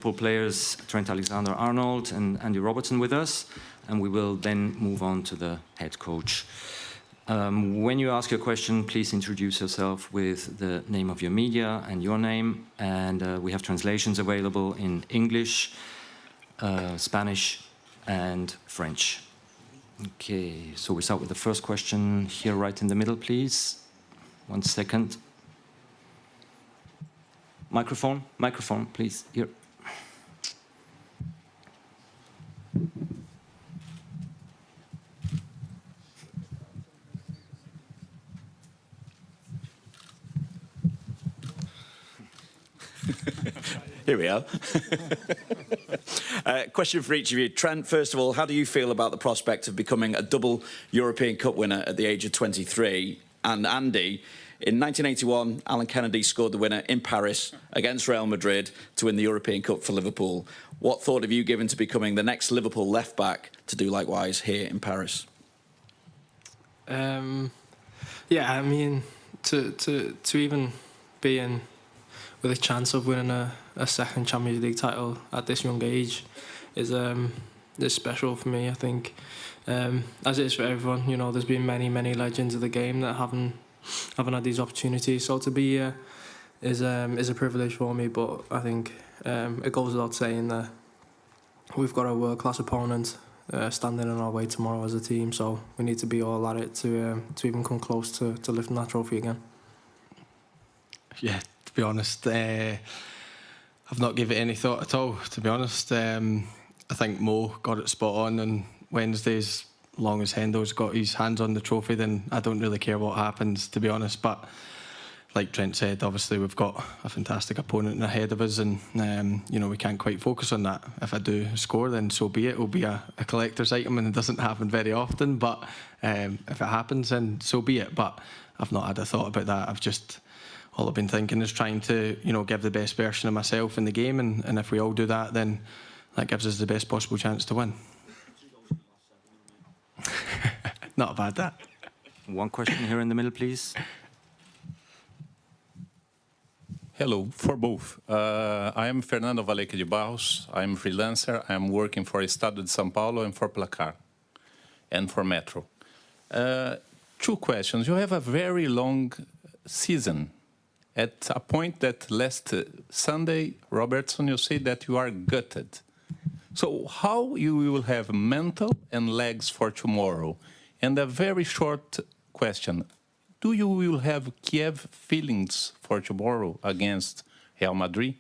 players Trent Alexander-Arnold and Andy Robertson with us, and we will then move on to the head coach. When you ask your question, please introduce yourself with the name of your media and your name, and we have translations available in English, Spanish and French. Okay, so we start with the first question here right in the middle, please. 1 second. Microphone, please, here. Here we are. Question for each of you. Trent, first of all, how do you feel about the prospect of becoming a double European Cup winner at the age of 23? And Andy, in 1981, Alan Kennedy scored the winner in Paris against Real Madrid to win the European Cup for Liverpool. What thought have you given to becoming the next Liverpool left-back to do likewise here in Paris? Yeah, I mean, to even be in with a chance of winning a second Champions League title at this young age is special for me, I think. As it is for everyone, you know, there's been many legends of the game that haven't had these opportunities. So to be here is a privilege for me. But I think it goes without saying that we've got a world-class opponent standing in our way tomorrow as a team. So we need to be all at it to even come close to lifting that trophy again. Yeah, to be honest, I've not given it any thought at all, to be honest. I think Mo got it spot on Wednesdays. Long as Hendo's got his hands on the trophy, then I don't really care what happens, to be honest. But like Trent said, obviously we've got a fantastic opponent ahead of us, and you know, we can't quite focus on that. If I do score, then so be it. It'll be a collector's item, and it doesn't happen very often. But if it happens, then so be it. But I've not had a thought about that. All I've been thinking is trying to, you know, give the best version of myself in the game, and if we all do that, then that gives us the best possible chance to win. Not bad, that. One question here in the middle, please. Hello, for both. I am Fernando Valeca de Barros. I am freelancer. I am working for Estado de São Paulo and for Placar and for Metro. 2 questions. You have a very long season. At a point that last Sunday, Robertson, you say that you are gutted. So how you will have mental and legs for tomorrow? And a very short question. Do you will have Kiev feelings for tomorrow against Real Madrid?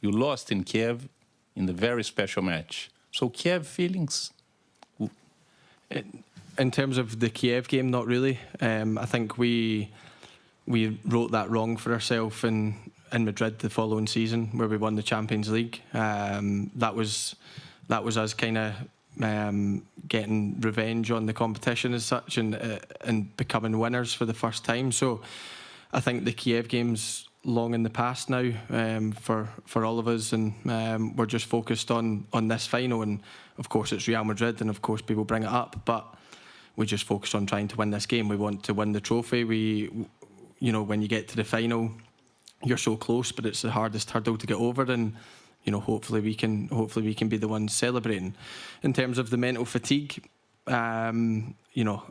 You lost in Kiev in the very special match. So Kiev feelings? In terms of the Kiev game, not really. I think we wrote that wrong for ourselves in Madrid the following season, where we won the Champions League. That was us kind of getting revenge on the competition as such, and becoming winners for the first time. So I think the Kiev game's long in the past now for all of us, and we're just focused on this final. And of course it's Real Madrid, and of course people bring it up, but we just focus on trying to win this game. We want to win the trophy. You know, when you get to the final, you're so close, but it's the hardest hurdle to get over, and you know, hopefully we can be the ones celebrating. In terms of the mental fatigue, you know,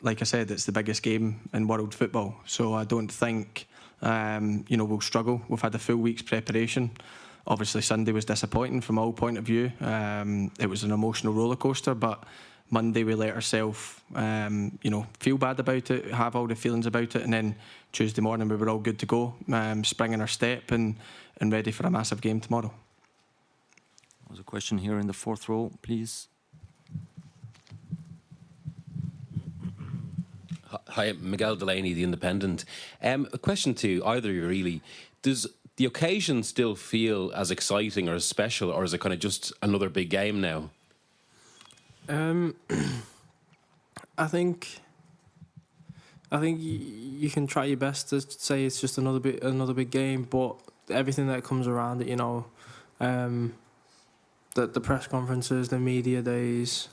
like I said, it's the biggest game in world football, so I don't think you know, we'll struggle. We've had a full week's preparation. Obviously Sunday was disappointing from all point of view. It was an emotional roller coaster, but Monday we let ourselves you know, feel bad about it, have all the feelings about it, and then Tuesday morning we were all good to go, spring in our step and ready for a massive game tomorrow. There's a question here in the 4th row, please. Hi, Miguel Delaney, The Independent. A question to either of you, really. Does the occasion still feel as exciting or as special, or is it kind of just another big game now? I think you can try your best to say it's just another big game, but everything that comes around it, you know, the press conferences, the media days,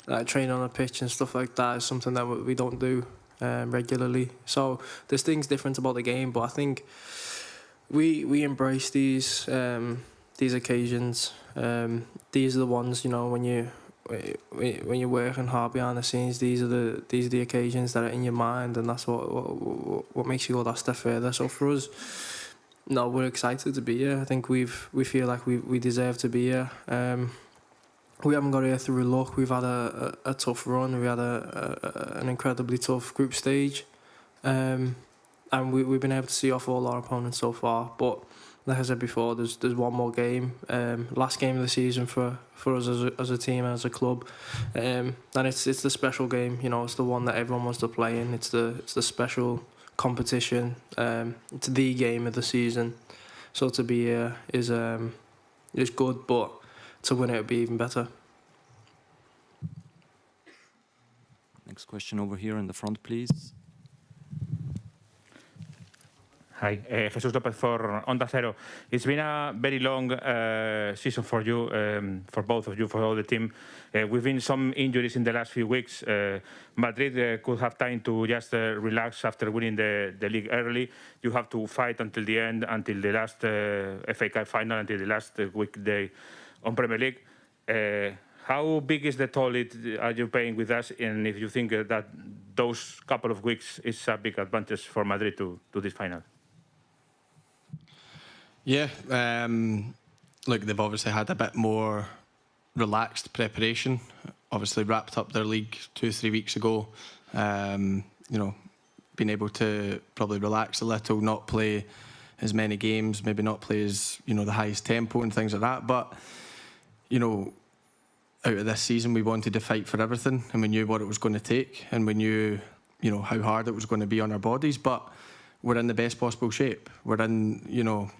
like training on a pitch and stuff like that is something that we don't do regularly. So there's things different about the game, but I think we embrace these these occasions, these are the ones, you know, when you're working hard behind the scenes, these are the occasions that are in your mind, and that's what makes you go that step further. So for us, no, we're excited to be here. I think we feel like we deserve to be here. We haven't got here through luck. We've had a tough run. We had an incredibly tough group stage, and we've been able to see off all our opponents so far. But like I said before, there's one more game, last game of the season for us as a team, as a club, and it's the special game. You know, it's the one that everyone wants to play in. It's the special competition. It's the game of the season. So to be here is good, but to win it would be even better. Next question over here in the front, please. Hi, Jesus López for Onda Cero. It's been a very long season for you, for both of you, for all the team. We've been some injuries in the last few weeks. Madrid could have time to just relax after winning the league early. You have to fight until the end, until the last FA Cup final, until the last weekday on Premier League. How big is the toll are you paying with us? And if you think that those couple of weeks is a big advantage for Madrid to this final? Yeah, look, they've obviously had a bit more relaxed preparation. Obviously wrapped up their league 2-3 weeks ago. You know, been able to probably relax a little, not play as many games, maybe not play as, you know, the highest tempo and things like that. But, you know, out of this season, we wanted to fight for everything, and we knew what it was going to take, and we knew, you know, how hard it was going to be on our bodies. But we're in the best possible shape. We're in, you know,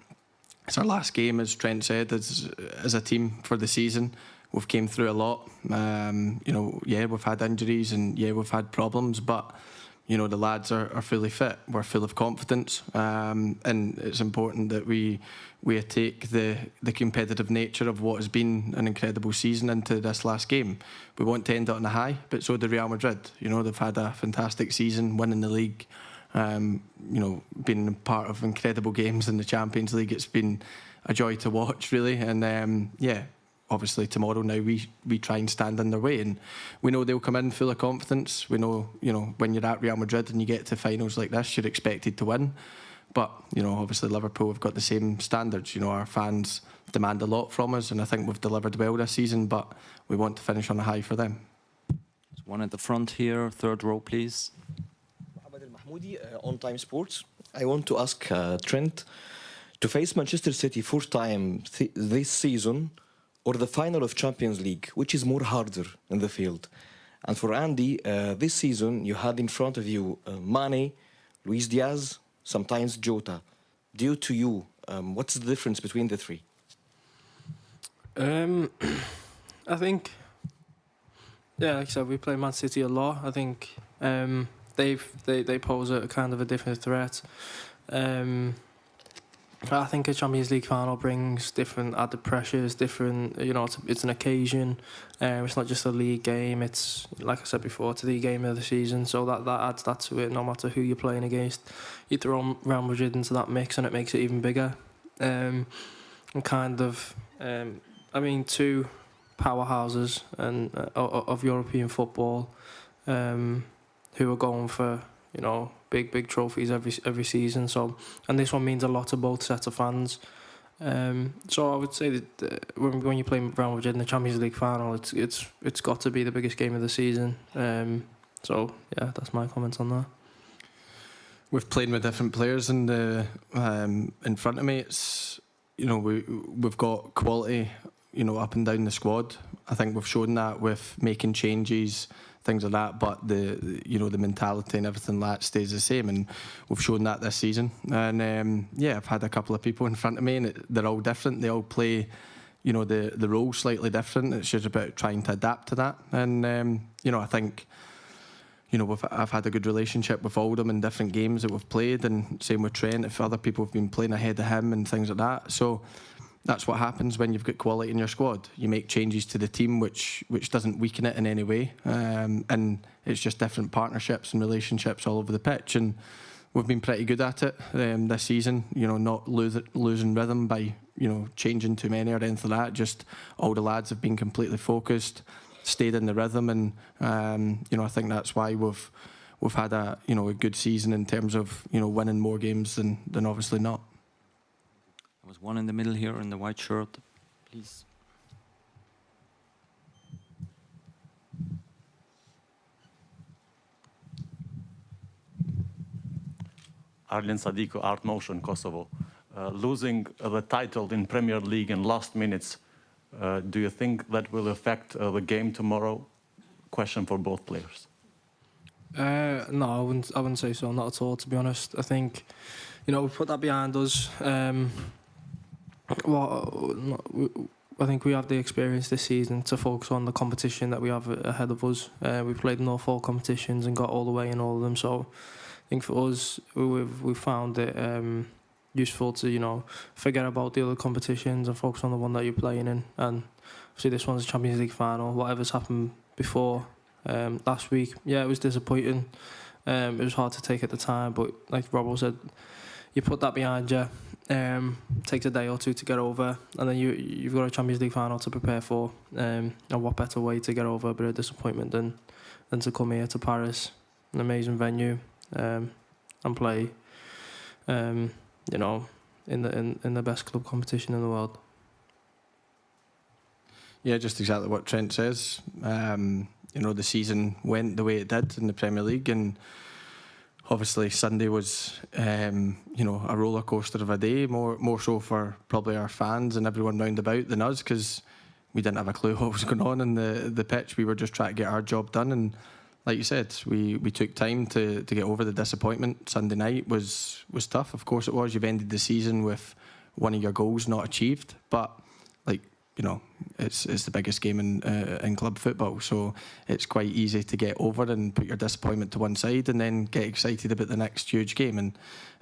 it's our last game, as Trent said, as a team for the season. We've came through a lot. You know, yeah, we've had injuries and yeah, we've had problems, but you know, the lads are fully fit. We're full of confidence, and it's important that we take the competitive nature of what has been an incredible season into this last game. We want to end it on a high, but so did Real Madrid. You know, they've had a fantastic season, winning the league. You know, being part of incredible games in the Champions League, it's been a joy to watch, really. And yeah, obviously tomorrow now we try and stand in their way, and we know they'll come in full of confidence. We know, you know, when you're at Real Madrid and you get to finals like this, you're expected to win. But you know, obviously Liverpool have got the same standards. You know, our fans demand a lot from us, and I think we've delivered well this season. But we want to finish on a high for them. There's one at the front here, third row, please. On Time Sports. I want to ask Trent, to face Manchester City fourth time this season, or the final of Champions League, which is more harder in the field? And for Andy, this season you had in front of you Mane, Luis Diaz, sometimes Jota. Due to you, what's the difference between the three? I think, yeah, like I said, we play Man City a lot. I think they pose a kind of a different threat. I think a Champions League final brings different added pressures, different, you know, it's an occasion. It's not just a league game, it's, like I said before, it's the game of the season, so that adds that to it. No matter who you're playing against, you throw Real Madrid into that mix and it makes it even bigger. And kind of, I mean, two powerhouses of European football, who are going for, you know, big trophies every season. So, and this one means a lot to both sets of fans. So I would say that when you play Real Madrid in the Champions League final, it's got to be the biggest game of the season. So yeah, that's my comments on that. We've played with different players in front of me. It's, you know, we've got quality, you know, up and down the squad. I think we've shown that with making changes, things like that, but the mentality and everything like that stays the same, and we've shown that this season. And yeah, I've had a couple of people in front of me, and they're all different. They all play, you know, the role slightly different. It's just about trying to adapt to that. And you know, I think, you know, I've had a good relationship with all of them in different games that we've played, and same with Trent. If other people have been playing ahead of him and things like that, so that's what happens when you've got quality in your squad. You make changes to the team which doesn't weaken it in any way, and it's just different partnerships and relationships all over the pitch. And we've been pretty good at it this season. You know, not losing rhythm by changing too many or anything like that. Just all the lads have been completely focused, stayed in the rhythm, and I think that's why we've had a good season in terms of winning more games than obviously not. There was one in the middle here in the white shirt, please. Arlen Sadiko, Art Motion, Kosovo. Losing the title in Premier League in last minutes, do you think that will affect the game tomorrow? Question for both players. No, I wouldn't say so, not at all, to be honest. I think, we put that behind us. I think we have the experience this season to focus on the competition that we have ahead of us. We played in all 4 competitions and got all the way in all of them, so I think for us, we found it useful to, forget about the other competitions and focus on the one that you're playing in. And obviously this one's a Champions League final. Whatever's happened before last week, yeah, it was disappointing. It was hard to take at the time, but like Robbo said, you put that behind you. Takes a day or two to get over, and then you've got a Champions League final to prepare for. And what better way to get over a bit of disappointment than to come here to Paris, an amazing venue, and play, in the best club competition in the world. Yeah, just exactly what Trent says. The season went the way it did in the Premier League, and obviously Sunday was, a roller coaster of a day, more so for probably our fans and everyone round about than us, because we didn't have a clue what was going on in the pitch. We were just trying to get our job done, and like you said, we took time to get over the disappointment. Sunday night was tough, of course it was. You've ended the season with one of your goals not achieved, but it's the biggest game in club football, so it's quite easy to get over and put your disappointment to one side and then get excited about the next huge game, and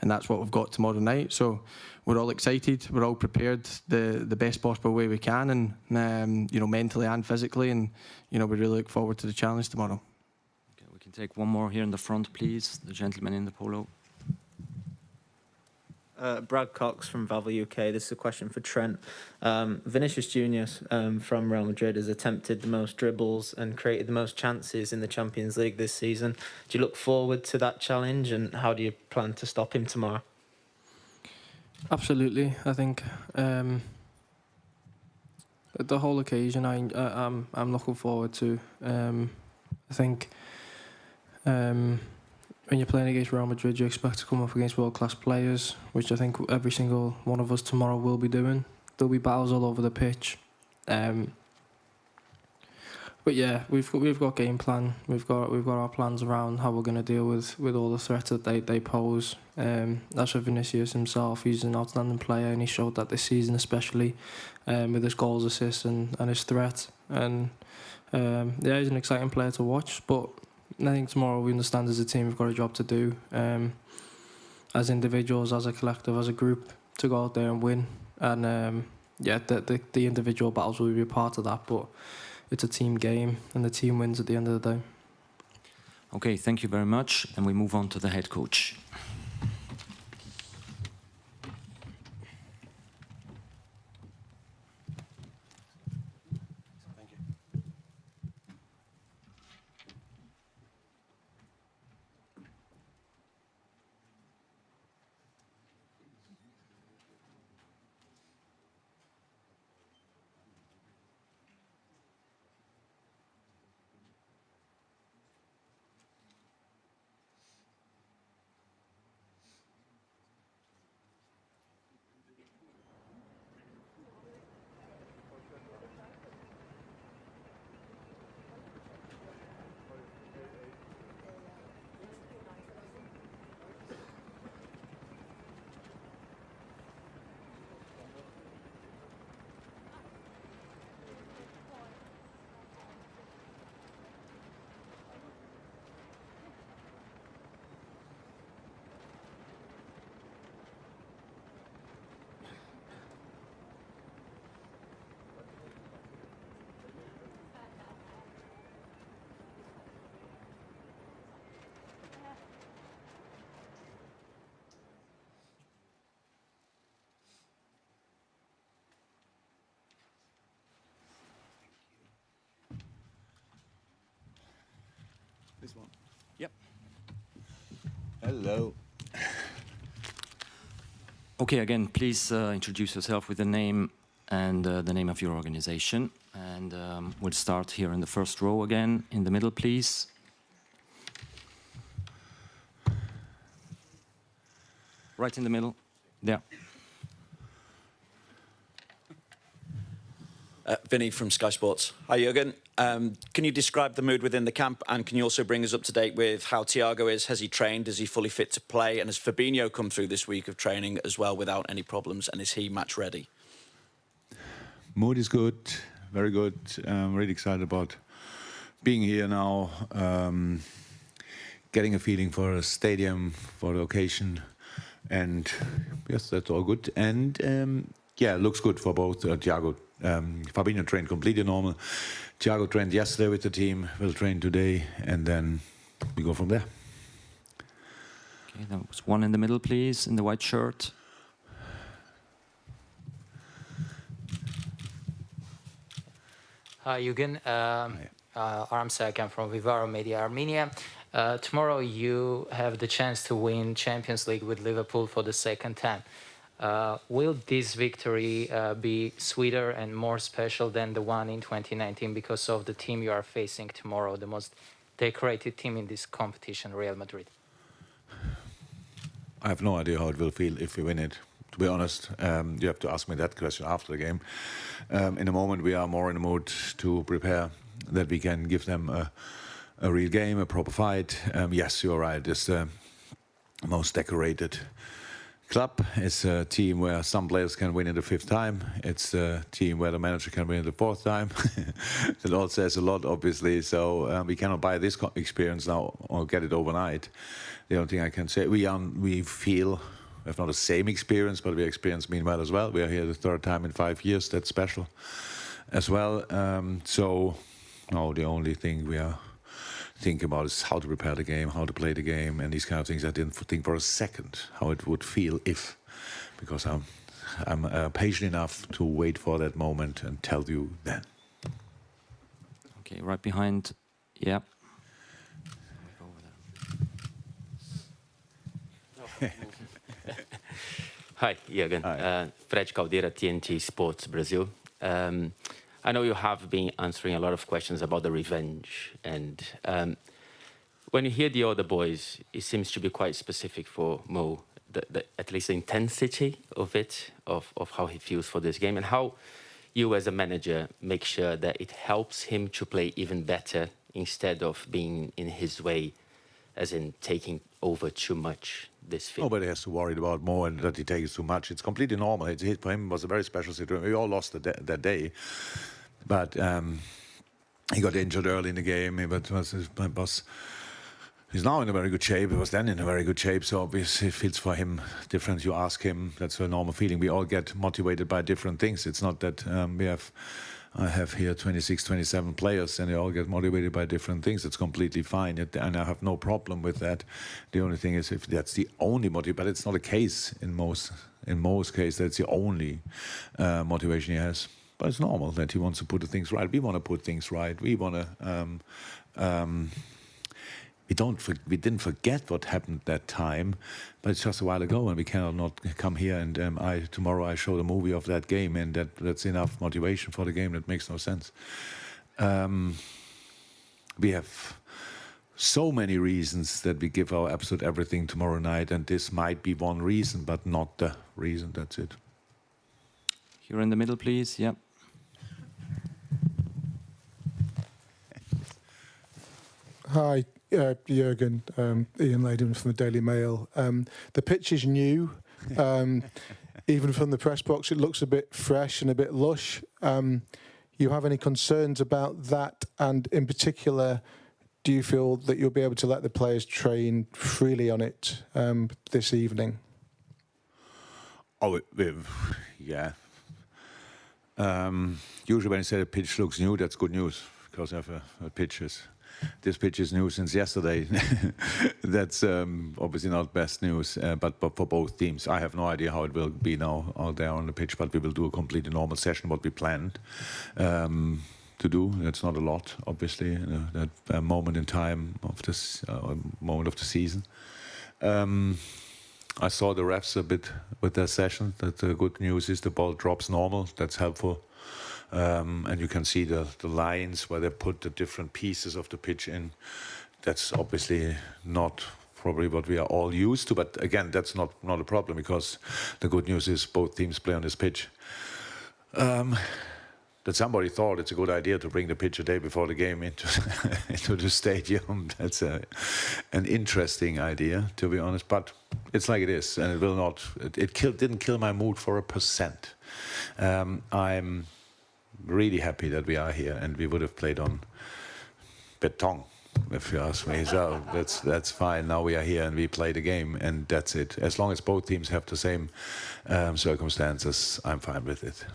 that's what we've got tomorrow night. So we're all excited, we're all prepared the best possible way we can, and mentally and physically, and we really look forward to the challenge tomorrow. Okay, we can take one more here in the front, please. The gentleman in the polo. Brad Cox from Valve UK. This is a question for Trent. Vinicius Junior from Real Madrid has attempted the most dribbles and created the most chances in the Champions League this season. Do you look forward to that challenge, and how do you plan to stop him tomorrow? Absolutely. I think the whole occasion I'm looking forward to. I think when you're playing against Real Madrid, you expect to come up against world-class players, which I think every single one of us tomorrow will be doing. There'll be battles all over the pitch. But yeah, we've got game plan. We've got our plans around how we're going to deal with all the threats that they pose. That's for Vinicius himself. He's an outstanding player, and he showed that this season, especially with his goals, assists, and his threat. And he's an exciting player to watch. But I think tomorrow we understand as a team we've got a job to do, as individuals, as a collective, as a group, to go out there and win. And the individual battles will be a part of that, but it's a team game, and the team wins at the end of the day. Okay, thank you very much, and we move on to the head coach. This one. Yep. Hello. Okay, again, please introduce yourself with the name and the name of your organization. And we'll start here in the first row again, in the middle, please. Right in the middle, there. Vinny from Sky Sports. Hi, Jürgen. Can you describe the mood within the camp, and can you also bring us up to date with how Thiago is? Has he trained? Is he fully fit to play? And has Fabinho come through this week of training as well without any problems? And is he match ready? Mood is good, very good. Really excited about being here now, getting a feeling for a stadium, for the occasion, and yes, that's all good. And yeah, it looks good for both. Thiago, Fabinho trained completely normal. Thiago trained yesterday with the team, will train today, and then we go from there. Okay, there was one in the middle, please, in the white shirt. Hi, Jürgen. Aram Serkan from Vivaro Media Armenia. Tomorrow you have the chance to win Champions League with Liverpool for the second time. Will this victory be sweeter and more special than the one in 2019 because of the team you are facing tomorrow, the most decorated team in this competition, Real Madrid? I have no idea how it will feel if we win it. To be honest, you have to ask me that question after the game. In the moment, we are more in the mood to prepare that we can give them a real game, a proper fight. Yes, you're right. It's the most decorated club. It's a team where some players can win it the fifth time. It's a team where the manager can win it the fourth time. That all says a lot, obviously. So we cannot buy this experience now or get it overnight. The only thing I can say, we feel. We have not the same experience, but we experience meanwhile as well. We are here the third time in 5 years. That's special as well. So, no, the only thing we are thinking about is how to prepare the game, how to play the game, and these kind of things. I didn't think for a second how it would feel if, because I'm patient enough to wait for that moment and tell you then. Okay, right behind. Yeah. Hi, Jürgen. Fred Caldeira, TNT Sports Brazil. I know you have been answering a lot of questions about the revenge. And when you hear the other boys, it seems to be quite specific for Mo, at least the intensity of it, of how he feels for this game, and how you as a manager make sure that it helps him to play even better instead of being in his way, as in taking over too much this field. Nobody has to worry about more and that he takes too much. It's completely normal. For him, it was a very special situation. We all lost that day. But he got injured early in the game. He's now in a very good shape. He was then in a very good shape. So obviously it feels for him different. You ask him, that's a normal feeling. We all get motivated by different things. It's not that I have here 26, 27 players, and they all get motivated by different things. It's completely fine, and I have no problem with that. The only thing is if that's the only motivation, but it's not a case in most cases. That's the only motivation he has. But it's normal that he wants to put the things right. We want to put things right. We want to. We didn't forget what happened that time, but it's just a while ago, and we cannot not come here and tomorrow I show the movie of that game, and that's enough motivation for the game. That makes no sense. We have so many reasons that we give our absolute everything tomorrow night, and this might be one reason, but not the reason. That's it. Here in the middle, please. Yeah. Hi. Jürgen, Ian Layden from the Daily Mail. The pitch is new. Even from the press box, it looks a bit fresh and a bit lush. You have any concerns about that? And in particular, do you feel that you'll be able to let the players train freely on it this evening? Oh, yeah. Usually when you say the pitch looks new, that's good news, because I have a pitches. This pitch is new since yesterday. That's obviously not best news, but for both teams. I have no idea how it will be now out there on the pitch, but we will do a completely normal session, what we planned. to do. That's not a lot, obviously, that moment in time of this moment of the season. I saw the refs a bit with their session. That the good news is the ball drops normal. That's helpful. And you can see the lines where they put the different pieces of the pitch in. That's obviously not probably what we are all used to, but again, that's not a problem because the good news is both teams play on this pitch. That somebody thought it's a good idea to bring the pitch a day before the game into the stadium. That's an interesting idea, to be honest, but it's like it is, and it will not. Didn't kill my mood for 1%. I'm really happy that we are here, and we would have played on beton, if you ask me. So that's fine. Now we are here and we play the game, and that's it. As long as both teams have the same circumstances, I'm fine with it.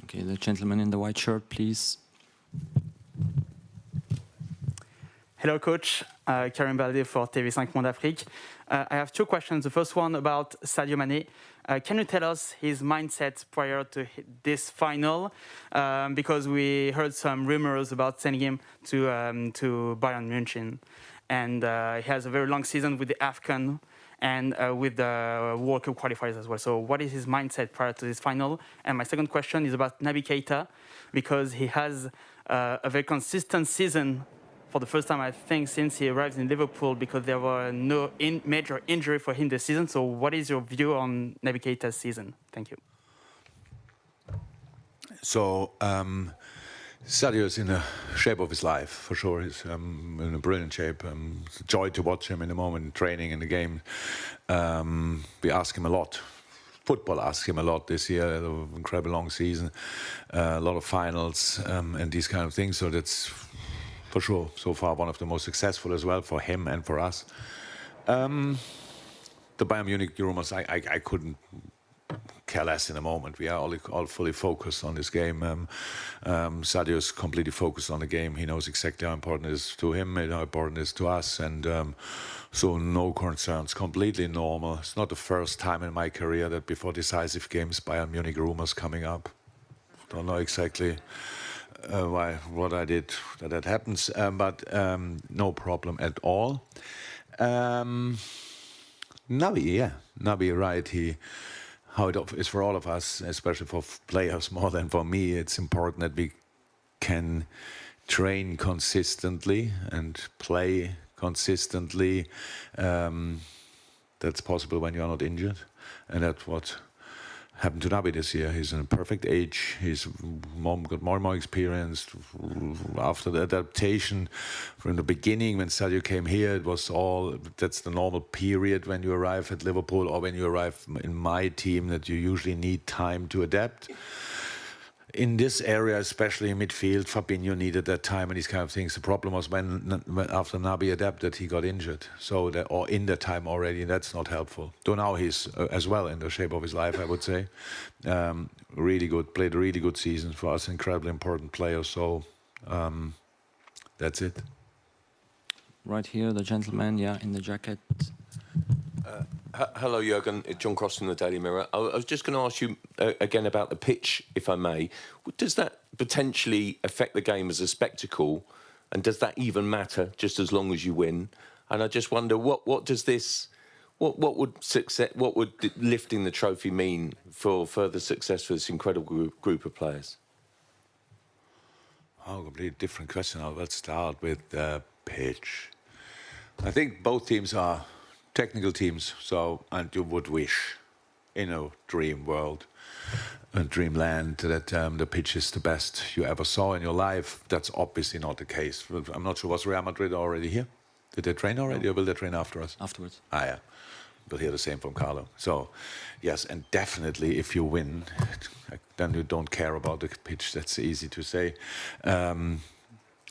Okay, the gentleman in the white shirt, please. Hello, Coach. Karim Balde for TV5 Monde Afrique. I have two questions. The first one about Sadio Mane. Can you tell us his mindset prior to this final? Because we heard some rumors about sending him to Bayern München. And he has a very long season with the AFCON and with the World Cup qualifiers as well. So what is his mindset prior to this final? And my second question is about Naby Keita, because he has a very consistent season for the first time, I think, since he arrived in Liverpool, because there were no major injury for him this season. So what is your view on Naby Keita's season? Thank you. So Sadio is in the shape of his life, for sure. He's in a brilliant shape. It's a joy to watch him in the moment, in training, in the game. We ask him a lot. Football asked him a lot this year. An incredible long season, a lot of finals and these kind of things. So that's for sure so far one of the most successful as well for him and for us. The Bayern Munich rumors, I couldn't care less in a moment. We are all fully focused on this game. Sadio is completely focused on the game. He knows exactly how important it is to him and how important it is to us. And so no concerns, completely normal. It's not the first time in my career that before decisive games, Bayern Munich rumors coming up. Don't know exactly what I did that happens, but no problem at all. Naby, right, how it is for all of us, especially for players more than for me, it's important that we can train consistently and play consistently. That's possible when you are not injured, and that's what happened to Naby this year. He's in a perfect age. He's got more and more experience. After the adaptation from the beginning, when Sadio came here, it was that's the normal period when you arrive at Liverpool or when you arrive in my team, that you usually need time to adapt. In this area, especially in midfield, Fabinho needed that time and these kind of things. The problem was when after Naby adapted, he got injured. So or in that time already, that's not helpful. Though now he's as well in the shape of his life, I would say. Really good, played a really good season for us, incredibly important player. So that's it. Right here, the gentleman, in the jacket. Hello, Jürgen. It's John Cross from the Daily Mirror. I was just going to ask you again about the pitch, if I may. Does that potentially affect the game as a spectacle? And does that even matter, just as long as you win? And I just wonder, what would lifting the trophy mean for further success for this incredible group of players? Oh, completely different question. Let's start with the pitch. I think both teams are technical teams, and you would wish in a dream world, a dreamland, that the pitch is the best you ever saw in your life. That's obviously not the case. I'm not sure, was Real Madrid already here? Did they train already, or will they train after us? Afterwards. Yeah. We'll hear the same from Carlo. So, yes, and definitely if you win, then you don't care about the pitch. That's easy to say.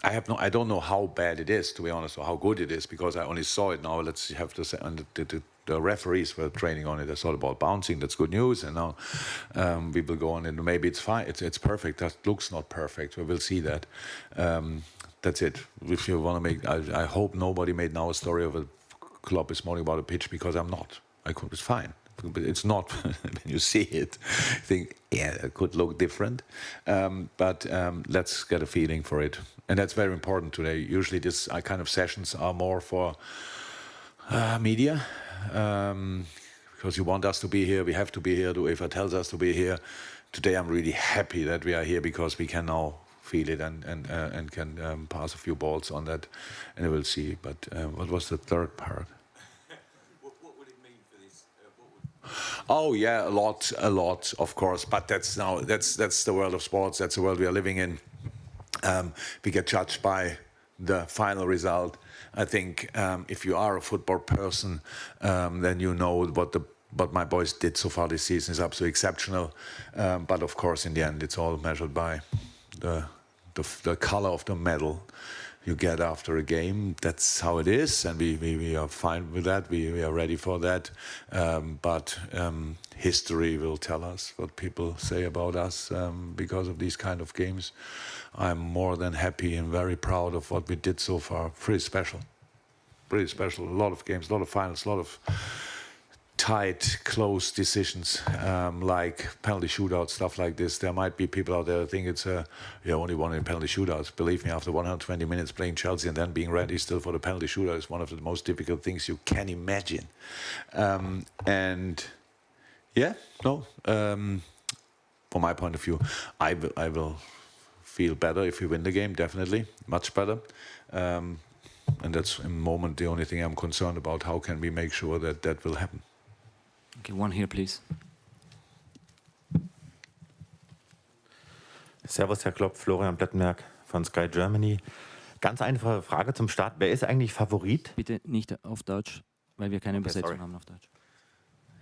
I don't know how bad it is, to be honest, or how good it is, because I only saw it now. Let's have to say, and the referees were training on it. I saw the ball bouncing. That's good news. And now we will go on, and maybe it's fine. It's perfect. That looks not perfect. We will see that. That's it. If you want to make, I hope nobody made now a story of a Klopp is moaning about a pitch, because I'm not. It's fine. but it's not. When you see it, you think, yeah, it could look different. But let's get a feeling for it. And that's very important today. Usually this kind of sessions are more for media. Because you want us to be here, we have to be here. The UEFA tells us to be here. Today I'm really happy that we are here because we can now feel it and can pass a few balls on that, and we'll see. But what was the third part? What would it mean for this? Oh yeah, a lot, of course. But that's the world of sports. That's the world we are living in. We get judged by the final result. I think if you are a football person, then you know what my boys did so far this season is absolutely exceptional. But of course, in the end, it's all measured by the color of the medal you get after a game. That's how it is, and we are fine with that. We are ready for that. But history will tell us what people say about us because of these kind of games. I'm more than happy and very proud of what we did so far. Pretty special. Pretty special. A lot of games, a lot of finals, a lot of tight, close decisions, like penalty shootouts, stuff like this. There might be people out there who think it's only one in penalty shootouts. Believe me, after 120 minutes playing Chelsea and then being ready still for the penalty shootout is one of the most difficult things you can imagine. From my point of view, I will feel better if we win the game, definitely, much better. And that's, in the moment, the only thing I'm concerned about. How can we make sure that that will happen? Okay, one here, please. Servus, Herr Klopp, Florian Plettenberg von Sky Germany. Ganz einfache Frage zum Start. Wer ist eigentlich Favorit? Bitte nicht auf Deutsch, weil wir keine Übersetzung haben auf Deutsch.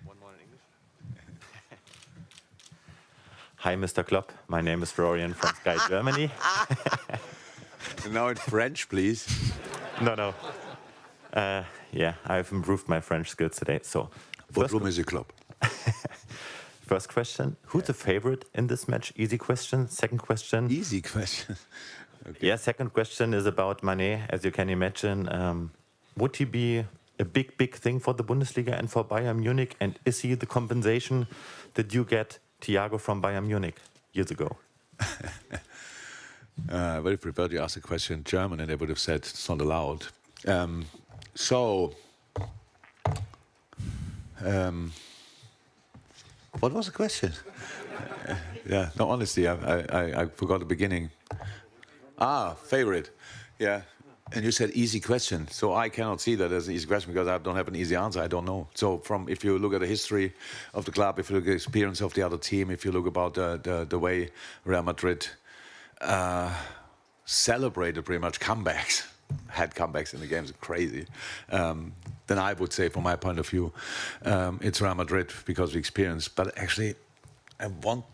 One more in English. Hi, Mr. Klopp. My name is Florian from Sky Germany. Now in French, please. No. Yeah, I've improved my French skills today. So, what room is your club? First question: who's the favorite in this match? Easy question. Second question. Easy question. Okay. Yeah. Second question is about Mané. As you can imagine, would he be a big thing for the Bundesliga and for Bayern Munich? And is he the compensation that you get Thiago from Bayern Munich years ago? I very prepared you asked a question in German, and they would have said it's not allowed. What was the question? Yeah, no, honestly, I forgot the beginning. Favorite. Yeah, and you said easy question, so I cannot see that as an easy question because I don't have an easy answer. I don't know. So, if you look at the history of the club, if you look at the experience of the other team, if you look about the way Real Madrid celebrated pretty much comebacks, had comebacks in the games, crazy. Then I would say, from my point of view, it's Real Madrid because of experience. But actually, I want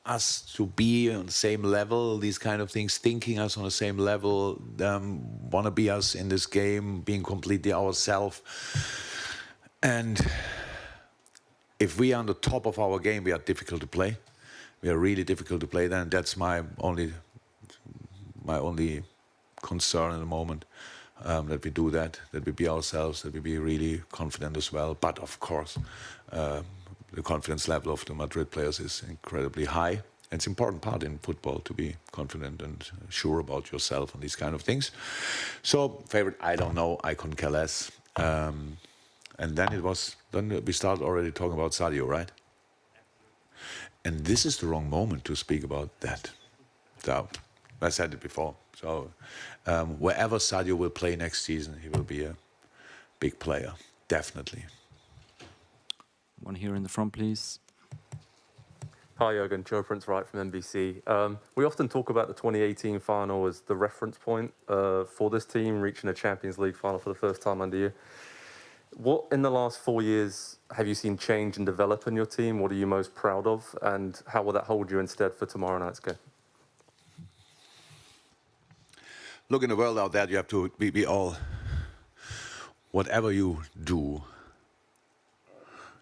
us to be on the same level, these kind of things, thinking us on the same level, want to be us in this game, being completely ourselves. And if we are on the top of our game, we are difficult to play. We are really difficult to play then. That's my only concern at the moment, that we do that we be ourselves, that we be really confident as well. But of course, the confidence level of the Madrid players is incredibly high. And it's an important part in football to be confident and sure about yourself and these kind of things. So, favorite, I don't know. I couldn't care less. And then we started already talking about Sadio, right? And this is the wrong moment to speak about that. So, I said it before. So, wherever Sadio will play next season, he will be a big player, definitely. One here in the front, please. Hi, Jürgen. Joe Prince Wright from NBC. We often talk about the 2018 final as the reference point for this team reaching a Champions League final for the first time under you. What, in the last 4 years, have you seen change and develop in your team? What are you most proud of? And how will that hold you instead for tomorrow night's game? Look, in the world out there, you have to be all, whatever you do,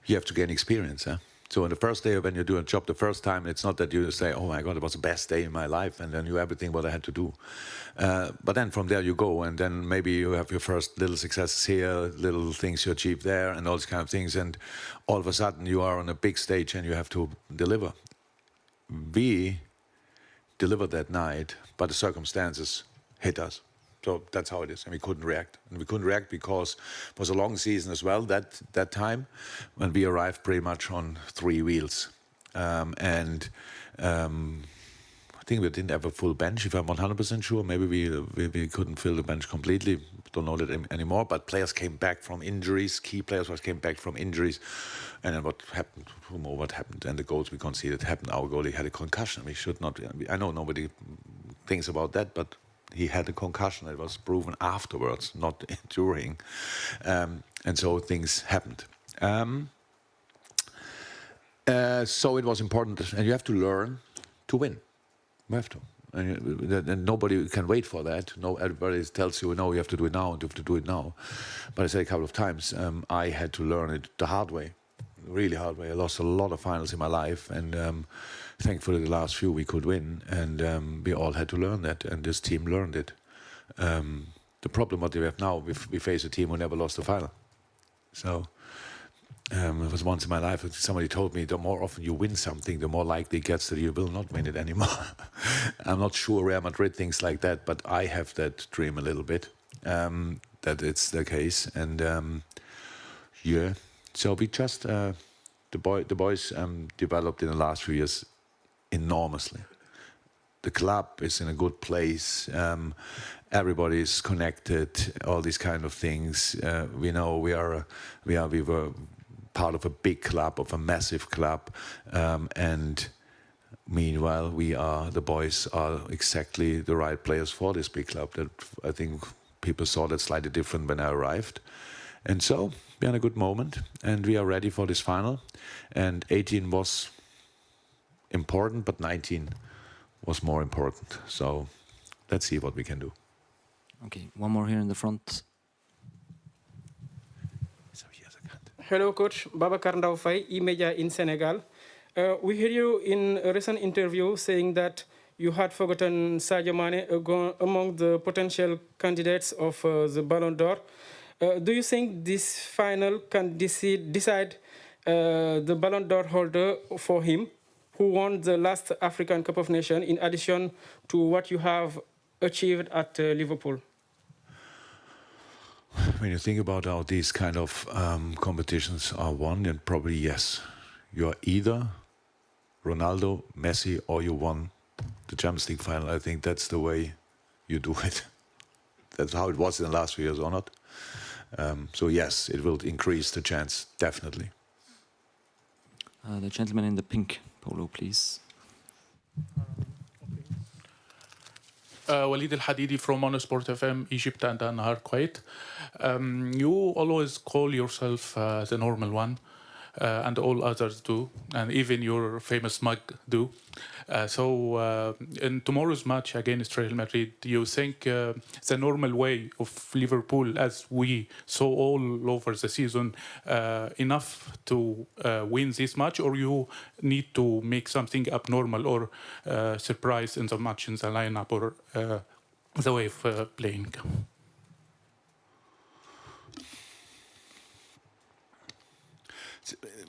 you have to gain experience. So on the first day when you do a job the first time, it's not that you say, oh my God, it was the best day in my life, and then you everything what I had to do. But then from there you go, and then maybe you have your first little successes here, little things you achieve there, and all these kind of things, and all of a sudden you are on a big stage and you have to deliver. We delivered that night, but the circumstances hit us. So that's how it is, and we couldn't react. And we couldn't react because it was a long season as well, that time, when we arrived pretty much on 3 wheels. I think we didn't have a full bench, if I'm 100% sure. Maybe we couldn't fill the bench completely, don't know that anymore. But players came back from injuries, key players came back from injuries. And then what happened, who knows what happened, and the goals we conceded happened. Our goalie had a concussion. We should not, I know nobody thinks about that, but he had a concussion. It was proven afterwards, not during. And so things happened. So it was important, and you have to learn to win. You have to. And nobody can wait for that. No, everybody tells you, no, you have to do it now, and you have to do it now. But I said a couple of times, I had to learn it the hard way, really hard way. I lost a lot of finals in my life, and thankfully the last few we could win, and we all had to learn that, and this team learned it. The problem what we have now, we face a team who never lost a final. So it was once in my life, somebody told me, the more often you win something, the more likely it gets that you will not win it anymore. I'm not sure Real Madrid thinks like that, but I have that dream a little bit, that it's the case. And yeah, so we just, the boys developed in the last few years enormously. The club is in a good place. Everybody is connected. All these kind of things. We know we were part of a big club, of a massive club, and meanwhile the boys are exactly the right players for this big club. That I think people saw that slightly different when I arrived, and so we're in a good moment, and we are ready for this final. And 18 was important, but 19 was more important. So let's see what we can do. Okay, one more here in the front. Hello, Coach. Babacar Ndao Faye, E-Media in Senegal. We hear you in a recent interview saying that you had forgotten Sadio Mane among the potential candidates of the Ballon d'Or. Do you think this final can decide the Ballon d'Or holder for him, who won the last African Cup of Nations, in addition to what you have achieved at Liverpool? When you think about how these kind of competitions are won, then probably yes. You're either Ronaldo, Messi, or you won the Champions League final. I think that's the way you do it. That's how it was in the last few years, or not? So yes, it will increase the chance, definitely. The gentleman in the pink polo, please. Walid Al-Hadidi from Monosport FM, Egypt and Nahar, Kuwait. You always call yourself the normal one, and all others do, and even your famous mug do. So in tomorrow's match against Real Madrid, do you think the normal way of Liverpool, as we saw all over the season, enough to win this match, or you need to make something abnormal or surprise in the match, in the lineup, or the way of playing?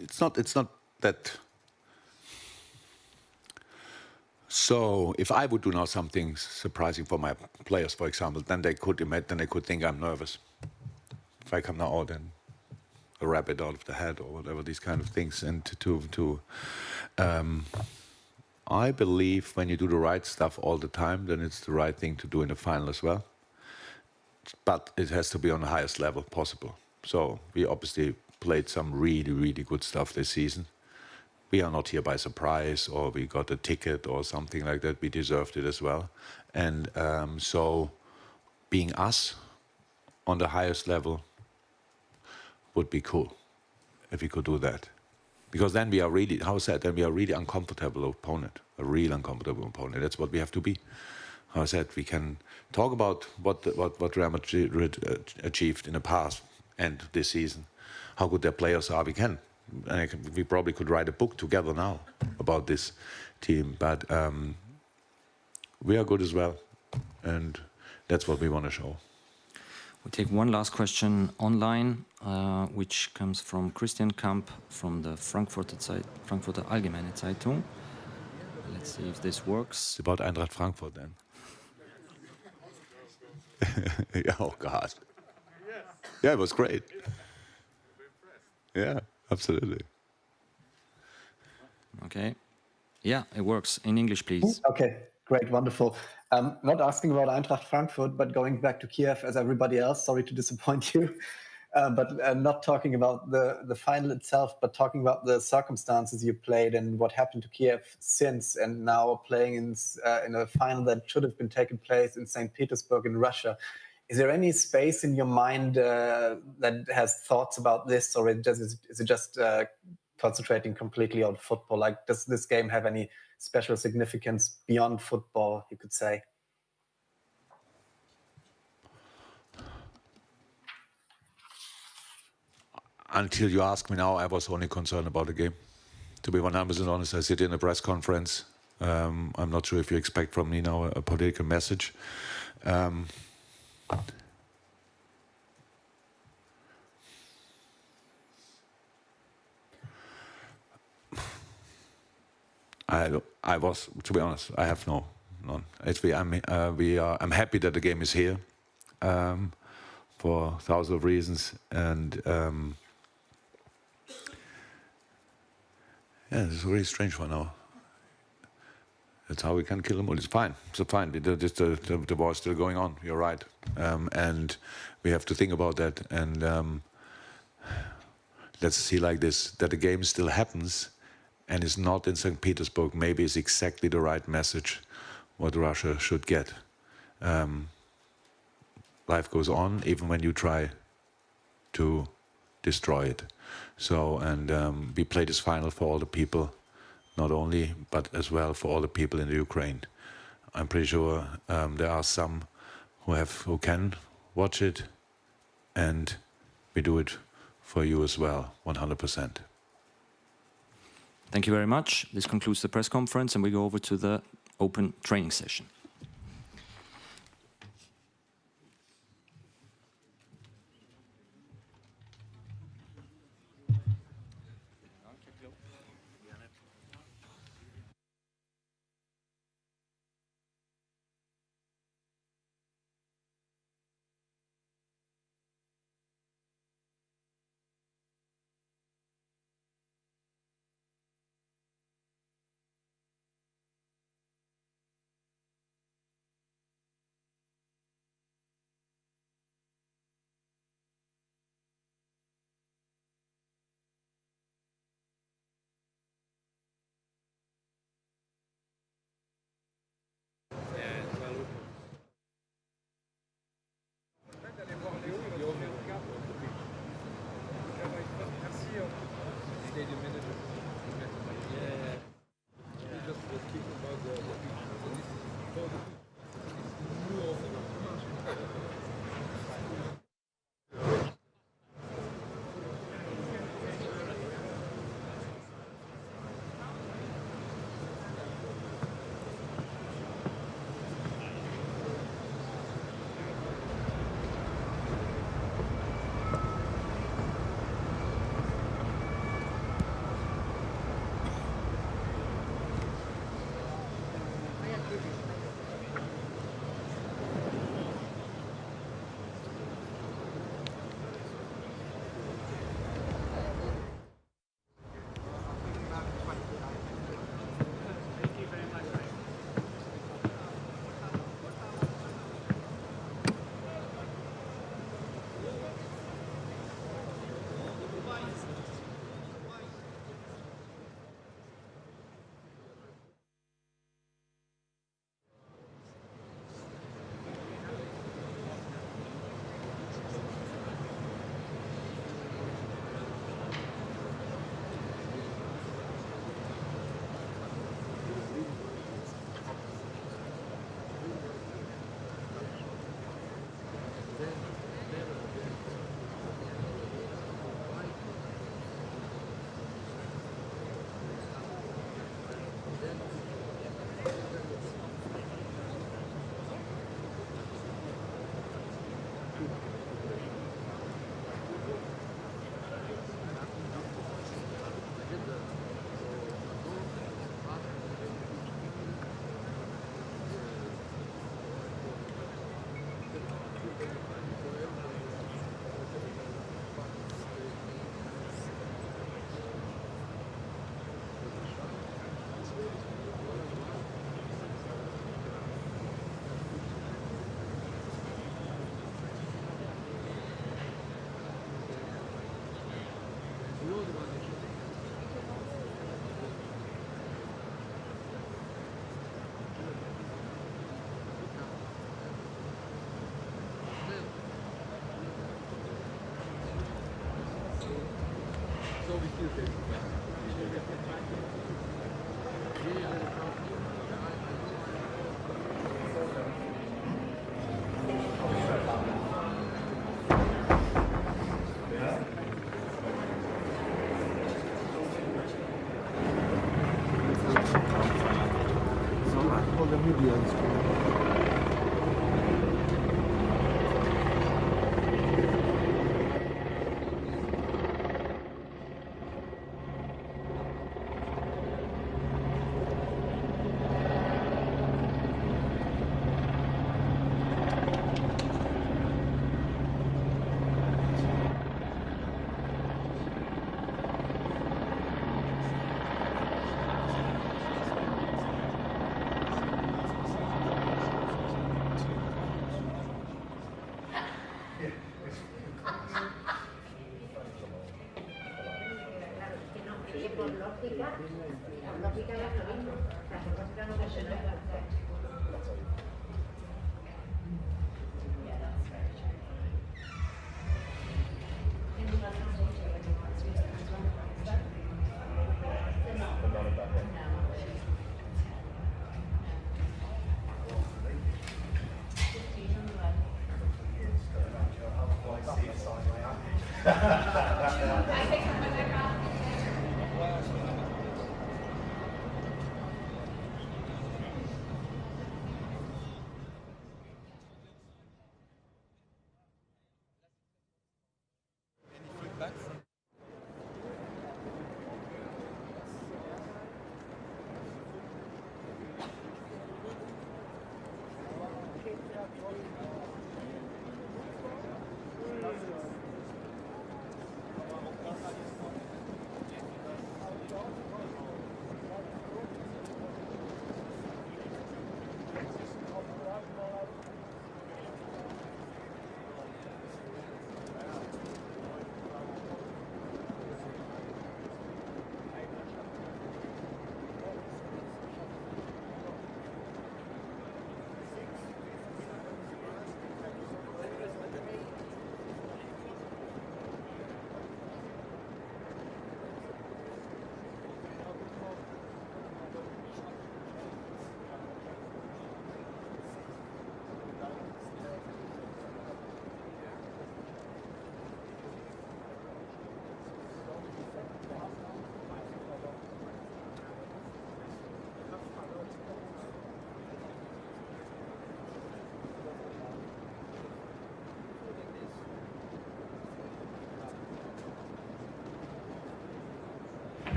It's not that. So if I would do now something surprising for my players, for example, then they could think I'm nervous. If I come now out and a rabbit out of the head or whatever, these kind of things. And I believe when you do the right stuff all the time, then it's the right thing to do in the final as well. But it has to be on the highest level possible. So we obviously played some really, really good stuff this season. We are not here by surprise, or we got a ticket or something like that. We deserved it as well. And so being us on the highest level would be cool if we could do that. Because then we are really, then we are really uncomfortable opponent, a real uncomfortable opponent. That's what we have to be. How I said, we can talk about what Real Madrid achieved in the past and this season, how good their players are. We can we probably could write a book together now about this team, but we are good as well, and that's what we want to show. We'll take one last question online, which comes from Christian Kamp from the Frankfurter Allgemeine Zeitung. Let's see if this works. It's about Eintracht Frankfurt then. Yeah, oh God. Yeah, it was great. Yeah, absolutely. Okay. Yeah, it works. In English, please. Okay, great, wonderful. Not asking about Eintracht Frankfurt, but going back to Kiev as everybody else. Sorry to disappoint you. But not talking about the final itself, but talking about the circumstances you played and what happened to Kiev since, and now playing in a final that should have been taking place in St. Petersburg in Russia. Is there any space in your mind that has thoughts about this, or is it just concentrating completely on football? Like, does this game have any special significance beyond football, you could say? Until you ask me now, I was only concerned about the game. To be 100% honest, I sit in a press conference. I'm not sure if you expect from me now a political message. I was, to be honest, I have none. I'm happy that the game is here for thousands of reasons, and yeah, it's a really strange one now. That's how we can kill them all. It's fine. It's fine. The war is still going on. You're right, and we have to think about that. And let's see like this: that the game still happens, and is not in St. Petersburg. Maybe is exactly the right message what Russia should get. Life goes on, even when you try to destroy it. So, and we play this final for all the people, not only, but as well for all the people in the Ukraine. I'm pretty sure there are some who can watch it, and we do it for you as well, 100%. Thank you very much. This concludes the press conference, and we go over to the open training session.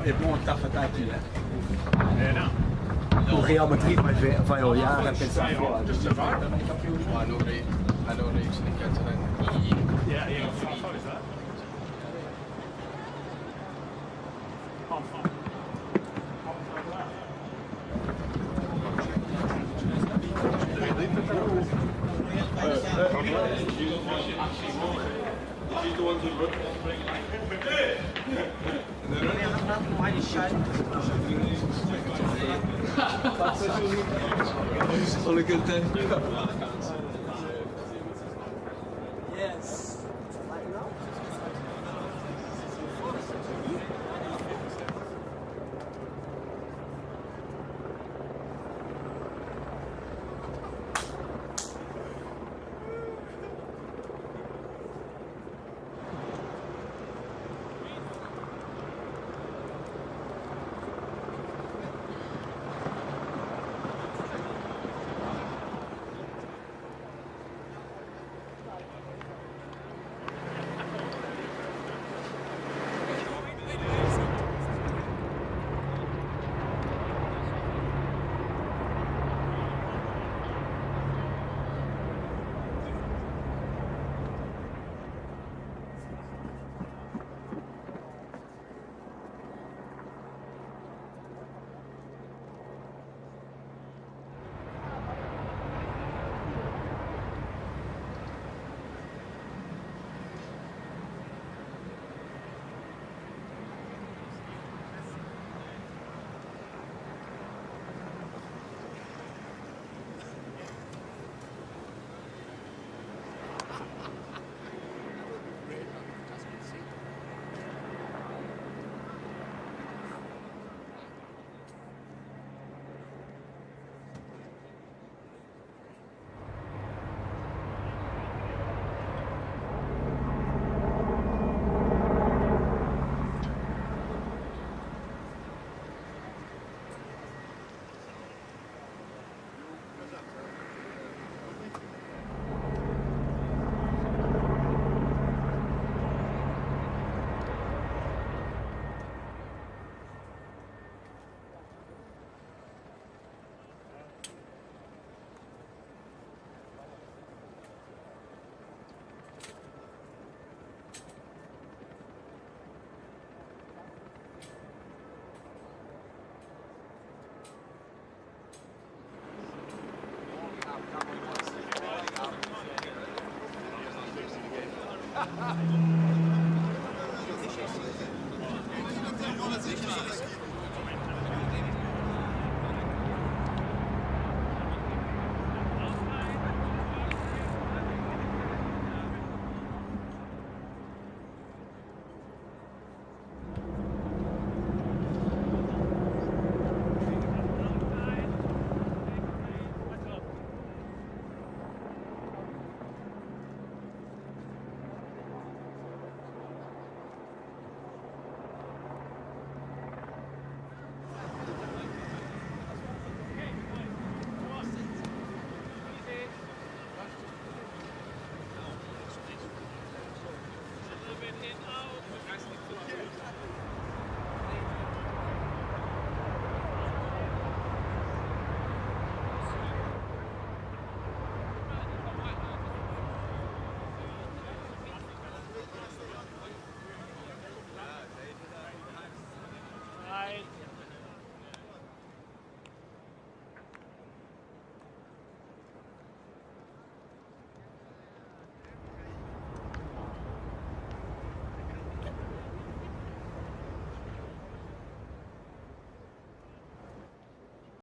Je prends un taf attaque. Pour Real Madrid vai olhar e pensar fora. All a good day.